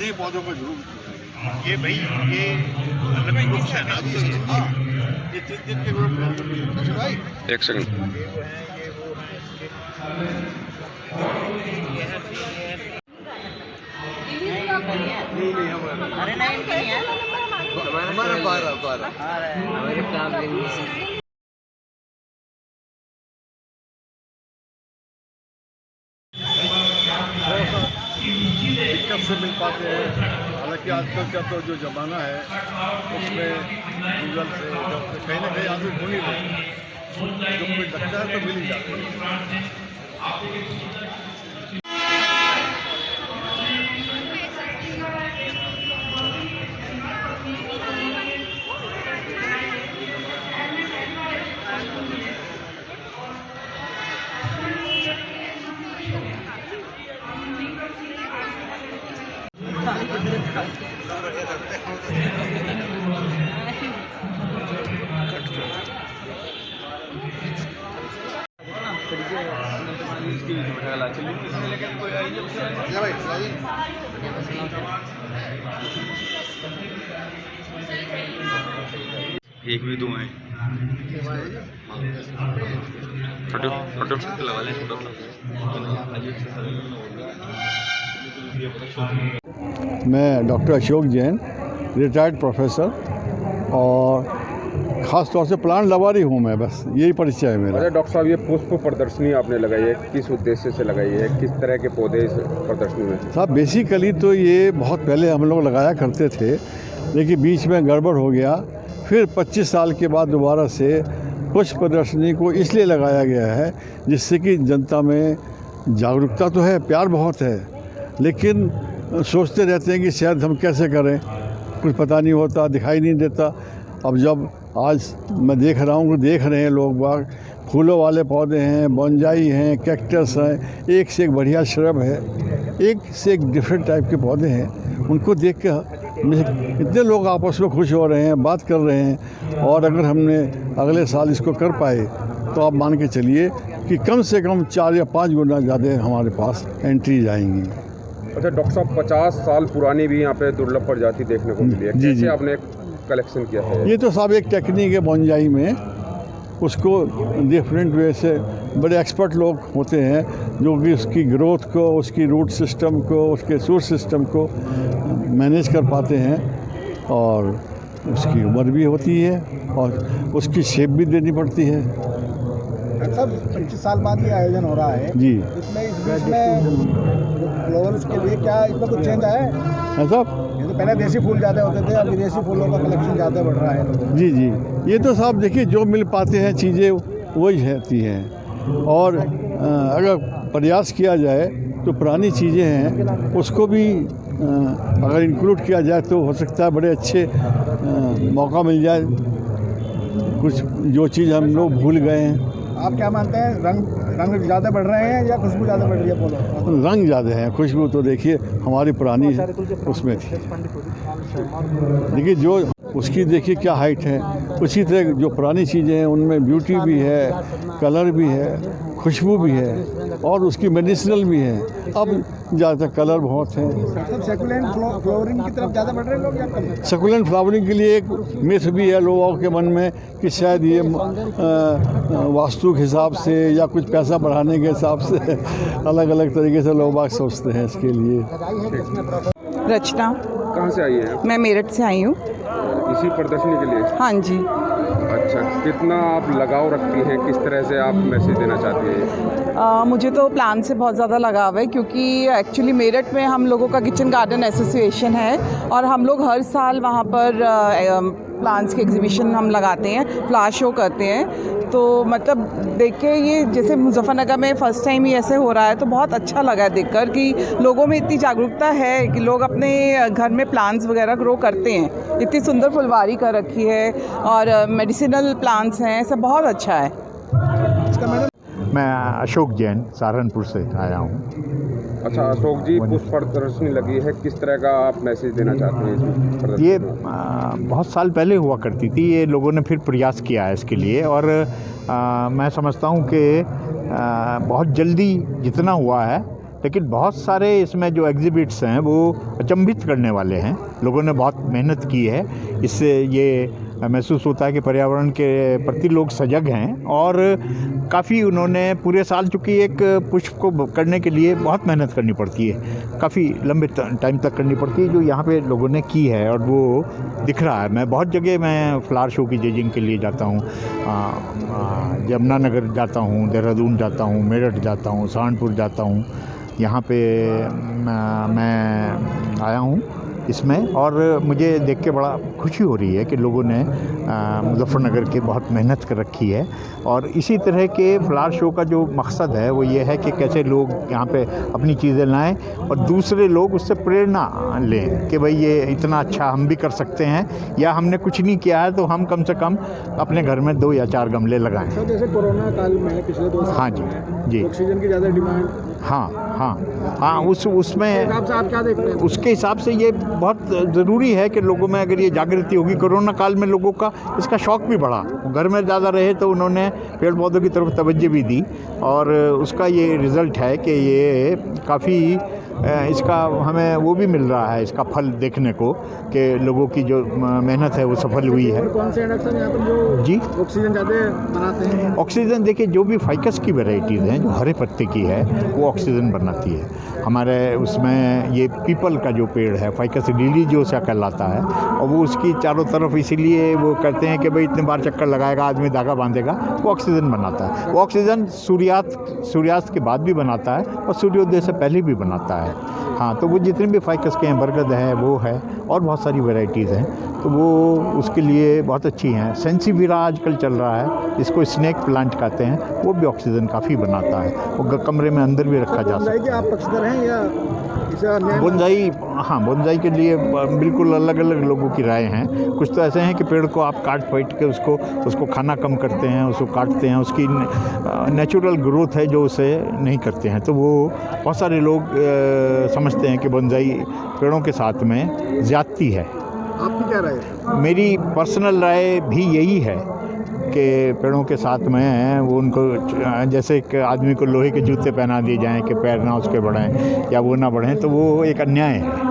ऐसे ही पौधों को जरूर ये भाई ये अलग ग्रुप है ना, ये 3 के ग्रुप है भाई। एक सेकंड। अरे नहीं इनके नहीं है, हमारा 12 हमारे फैमिली दिक्कत से मिल पाते हैं। हालांकि आजकल का तो जो ज़माना है उसमें गूगल से कहीं ना कहीं आदमी ढूंढ ही लेते हैं, जो कोई लगता है तो मिल ही जाता है। एक भी दो हैं। फोटो फोटो लगा लें। मैं doctor Ashok Jain, retired professor और ख़ास तौर से प्लांट लवारी हूँ मैं, बस यही परिचय है मेरा। अच्छा डॉक्टर साहब, ये पुष्प प्रदर्शनी आपने लगाई है, किस उद्देश्य से लगाई है? किस तरह के पौधे इस प्रदर्शनी में? साहब बेसिकली तो ये बहुत पहले हम लोग लगाया करते थे, लेकिन बीच में गड़बड़ हो गया। फिर 25 साल के बाद दोबारा से पुष्प प्रदर्शनी को इसलिए लगाया गया है जिससे कि जनता में जागरूकता तो है, प्यार बहुत है, लेकिन सोचते रहते हैं कि शायद हम कैसे करें, कुछ पता नहीं होता, दिखाई नहीं देता। अब जब आज मैं देख रहा हूँ, देख रहे हैं लोग बाग, फूलों वाले पौधे हैं, बोंजाई हैं, कैक्टस हैं, एक से एक बढ़िया श्रब है, एक से एक डिफरेंट टाइप के पौधे हैं। उनको देख कर इतने लोग आपस में खुश हो रहे हैं, बात कर रहे हैं। और अगर हमने अगले साल इसको कर पाए तो आप मान के चलिए कि कम से कम 4 या 5 गुना ज़्यादा हमारे पास एंट्रीज आएंगी। अच्छा डॉक्टर साहब, 50 साल पुरानी भी यहाँ पे दुर्लभ प्रजाति देखने को मिली है, जी, कैसे जी। आपने कलेक्शन किया है? ये तो साहब एक टेक्निक है बोंजाई में, उसको डिफरेंट वे से बड़े एक्सपर्ट लोग होते हैं जो कि उसकी ग्रोथ को, उसकी रूट सिस्टम को, उसके सूट सिस्टम को मैनेज कर पाते हैं, और उसकी उम्र भी होती है और उसकी शेप भी देनी पड़ती है। सब 25 साल बाद ये आयोजन हो रहा है जी। इसमें इस बीच में फ्लावर्स के लिए क्या इसमें कुछ चेंज आया है? साहब ये तो पहले देसी फूल ज़्यादा होते थे, अब विदेशी फूलों का कलेक्शन ज़्यादा बढ़ रहा है। जी जी, ये तो साहब देखिए जो मिल पाते हैं चीज़ें वही रहती हैं, और अगर प्रयास किया जाए तो पुरानी चीज़ें हैं उसको भी अगर इंक्लूड किया जाए तो हो सकता है बड़े अच्छे मौका मिल जाए, कुछ जो चीज़ हम लोग भूल गए हैं। आप क्या मानते हैं, रंग ज़्यादा बढ़ रहे हैं या खुशबू ज़्यादा बढ़ रही है फूलों? रंग ज़्यादा हैं, खुशबू तो देखिए हमारी पुरानी उसमें थी, देखिए जो उसकी देखिए क्या हाइट है, उसी तरह जो पुरानी चीज़ें हैं उनमें ब्यूटी भी है, कलर भी है, खुशबू भी है, और उसकी मेडिसिनल भी है। अब ज़्यादातर कलर बहुत हैं। सेकुलेंट फ्लावरिंग की तरफ ज़्यादा बढ़ रहे हैं लोग या कम? सेकुलेंट फ्लावरिंग के लिए एक मिथ भी है लोगों के मन में कि शायद ये वास्तु के हिसाब से या कुछ पैसा बढ़ाने के हिसाब से अलग अलग तरीके से लोग बाग सोचते हैं इसके लिए। रचना, कहाँ से आई है? मैं मेरठ से आई हूँ। इसी प्रदर्शनी के लिए? हाँ जी। अच्छा, कितना आप लगाव रखती हैं, किस तरह से आप मैसेज देना चाहती हैं? मुझे तो प्लांट से बहुत ज़्यादा लगाव है, क्योंकि एक्चुअली मेरठ में हम लोगों का किचन गार्डन एसोसिएशन है और हम लोग हर साल वहाँ पर प्लांट्स के एग्जीबिशन हम लगाते हैं, फ्लावर शो करते हैं। तो मतलब देख के ये जैसे मुजफ्फरनगर में फ़र्स्ट टाइम ही ऐसे हो रहा है तो बहुत अच्छा लगा है देखकर कि लोगों में इतनी जागरूकता है कि लोग अपने घर में प्लांट्स वगैरह ग्रो करते हैं। इतनी सुंदर फुलवारी कर रखी है और मेडिसिनल प्लांट्स हैं, सब बहुत अच्छा है। मैं अशोक जैन सहारनपुर से आया हूँ। अच्छा अशोक जी, पुष्प प्रदर्शनी लगी है, किस तरह का आप मैसेज देना चाहते हैं इसमें? ये बहुत साल पहले हुआ करती थी, ये लोगों ने फिर प्रयास किया है इसके लिए, और मैं समझता हूँ कि बहुत जल्दी जितना हुआ है लेकिन बहुत सारे इसमें जो एग्जिबिट्स हैं वो अचंभित करने वाले हैं। लोगों ने बहुत मेहनत की है, इससे ये महसूस होता है कि पर्यावरण के प्रति लोग सजग हैं और काफ़ी उन्होंने पूरे साल, चूँकि एक पुष्प को करने के लिए बहुत मेहनत करनी पड़ती है, काफ़ी लंबे टाइम तक करनी पड़ती है, जो यहाँ पे लोगों ने की है और वो दिख रहा है। मैं बहुत जगह मैं फ्लावर शो की जजिंग के लिए जाता हूँ, यमुनानगर जाता हूँ, देहरादून जाता हूँ, मेरठ जाता हूँ, सहारनपुर जाता हूँ। यहाँ पे मैं आया हूँ इसमें, और मुझे देख के बड़ा खुशी हो रही है कि लोगों ने मुजफ्फरनगर के बहुत मेहनत कर रखी है। और इसी तरह के फ्लावर शो का जो मकसद है वो ये है कि कैसे लोग यहाँ पे अपनी चीज़ें लाएं और दूसरे लोग उससे प्रेरणा लें कि भाई ये इतना अच्छा हम भी कर सकते हैं, या हमने कुछ नहीं किया है तो हम कम से कम अपने घर में 2 या 4 गमले लगाएं। सर, जैसे कोरोना काल में पिछले 2 साल हाँ जी, ऑक्सीजन की ज़्यादा डिमांड, हाँ, उसमें हिसाब से आप क्या देखते हैं? उसके हिसाब से ये बहुत ज़रूरी है कि लोगों में अगर ये जागृति होगी। कोरोना काल में लोगों का इसका शौक़ भी बढ़ा, घर में ज़्यादा रहे तो उन्होंने पेड़ पौधों की तरफ तवज्जो भी दी, और उसका ये रिज़ल्ट है कि ये काफ़ी इसका हमें वो भी मिल रहा है, इसका फल देखने को कि लोगों की जो मेहनत है वो सफल हुई है। कौन से इंडक्शन यहाँ पर जो जी, ऑक्सीजन ज़्यादा बनाते हैं? ऑक्सीजन देखिए, जो भी फाइकस की वैरायटीज़ हैं जो हरे पत्ते की है वो ऑक्सीजन बनाती है। हमारे उसमें ये पीपल का जो पेड़ है, फाइकस रिलीजियोसा कहलाता है, और वो उसकी चारों तरफ इसीलिए वो कहते हैं कि भाई इतने बार चक्कर लगाएगा आदमी, धागा बांधेगा, वो ऑक्सीजन बनाता है। वो ऑक्सीजन सूर्यास्त के बाद भी बनाता है और सूर्योदय से पहले भी बनाता है। हाँ, तो वो जितने भी फाइकस के हैं, बरगद है, वो है, और बहुत सारी वैरायटीज़ हैं, तो वो उसके लिए बहुत अच्छी हैं। सेंसीवीरा आजकल चल रहा है, इसको स्नेक प्लांट कहते हैं, वो भी ऑक्सीजन काफ़ी बनाता है, वो कमरे में अंदर भी रखा जा सकता है। आप पक्षधर हैं या इसे अन्य? बोनसाई, हाँ, बोनसाई के लिए बिल्कुल अलग अलग लोगों की राय हैं। कुछ तो ऐसे हैं कि पेड़ को आप काट पीट के उसको खाना कम करते हैं, उसको काटते हैं, उसकी नेचुरल ग्रोथ है जो उसे नहीं करते हैं, तो वो बहुत सारे लोग समझते हैं कि बोनसाई पेड़ों के साथ में ज़्यादती है। आपकी क्या राय है? मेरी पर्सनल राय भी यही है कि पेड़ों के साथ में वो उनको, जैसे एक आदमी को लोहे के जूते पहना दिए जाएं कि पैर ना उसके बढ़ें या वो ना बढ़ें, तो वो एक अन्याय है।